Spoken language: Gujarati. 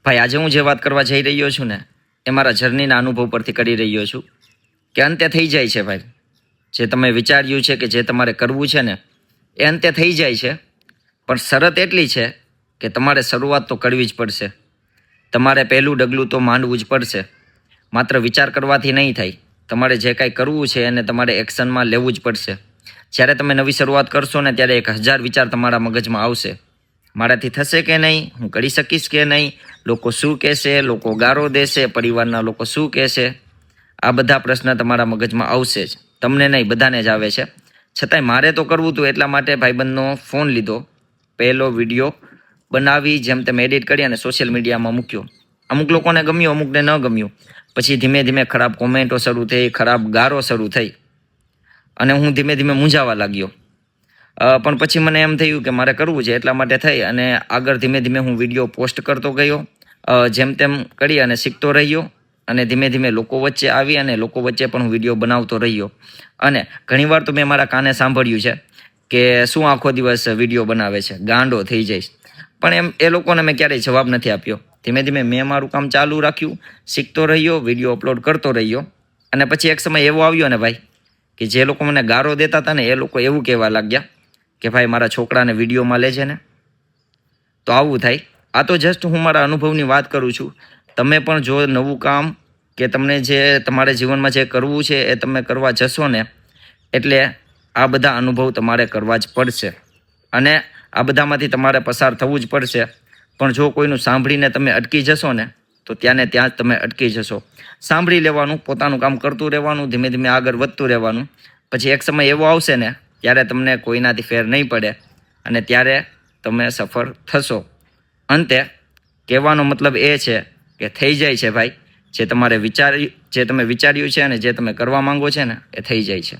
ભાઈ આજે હું જે વાત કરવા જઈ રહ્યો છું ને એ મારા જર્નીના અનુભવ પરથી કરી રહ્યો છું કે અંતે થઈ જાય છે ભાઈ. જે તમે વિચાર્યું છે કે જે તમારે કરવું છે ને એ અંતે થઈ જાય છે, પણ શરત એટલી છે કે તમારે શરૂઆત તો કરવી જ પડશે. તમારે પહેલું ડગલું તો માંડવું જ પડશે. માત્ર વિચાર કરવાથી નહીં થાય. તમારે જે કાંઈ કરવું છે એને તમારે એક્શનમાં લેવું જ પડશે. જ્યારે તમે નવી શરૂઆત કરશો ને ત્યારે 1000 વિચાર તમારા મગજમાં આવશે. મારાથી થશે કે નહીં, હું કરી શકીશ કે નહીં, લોકો શું કહેશે, લોકો ગારો દેશે, પરિવારના લોકો શું કહેશે, આ બધા પ્રશ્ન તમારા મગજમાં આવશે જ. તમને નહીં, બધાને જ આવે છે. છતાંય મારે તો કરવું હતું, એટલા માટે ભાઈબંધનો ફોન લીધો, પહેલો વિડીયો બનાવી જેમ તેમ એડિટ કરી અને સોશિયલ મીડિયામાં મૂક્યો. અમુક લોકોને ગમ્યું, અમુકને ન ગમ્યું. પછી ધીમે ધીમે ખરાબ કોમેન્ટો શરૂ થઈ, ખરાબ ગારો શરૂ થઈ અને હું ધીમે ધીમે મૂંઝાવા લાગ્યો. પણ પછી મને એમ થયું કે મારે કરવું છે, એટલા માટે થઈ અને આગળ ધીમે ધીમે હું વિડીયો પોસ્ટ કરતો ગયો. જેમ તેમ કરી અને શીખતો રહ્યો અને ધીમે ધીમે લોકો વચ્ચે આવી અને લોકો વચ્ચે પણ હું વિડીયો બનાવતો રહ્યો. અને ઘણીવાર તો મેં મારા કાને સાંભળ્યું છે કે શું આખો દિવસ વિડીયો બનાવે છે, ગાંડો થઈ જઈશ. પણ એ લોકોને મેં ક્યારેય જવાબ નથી આપ્યો. ધીમે ધીમે મેં મારું કામ ચાલુ રાખ્યું, શીખતો રહ્યો, વિડીયો અપલોડ કરતો રહ્યો. અને પછી એક સમય એવો આવ્યો ને ભાઈ કે જે લોકો મને ગારો દેતા હતા ને એ લોકો એવું કહેવા લાગ્યા કે ભાઈ મારા છોકરાને વિડીયોમાં લેજે ને. તો આવું થાય. આ તો જસ્ટ હું મારા અનુભવની વાત કરું છું. તમે પણ જો નવું કામ કે તમને જે તમારા જીવનમાં જે કરવું છે એ તમે કરવા જશો ને એટલે આ બધા અનુભવ તમારે કરવા જ પડશે અને આ બધામાંથી તમારે પસાર થવું જ પડશે. પણ જો કોઈનું સાંભળીને તમે અટકી જશો ને તો ત્યાં જ તમે અટકી જશો. સાંભળી લેવાનું, પોતાનું કામ કરતું રહેવાનું, ધીમે ધીમે આગળ વધતું રહેવાનું. પછી એક સમય એવો આવશે ને ત્યારે તમને કોઈનાથી ફેર નહીં પડે અને ત્યારે તમે સફળ થશો. અંતે કહેવાનો મતલબ એ છે કે થઈ જાય છે ભાઈ. જે તમે વિચાર્યું છે અને જે તમે કરવા માંગો છો ને એ થઈ જાય છે.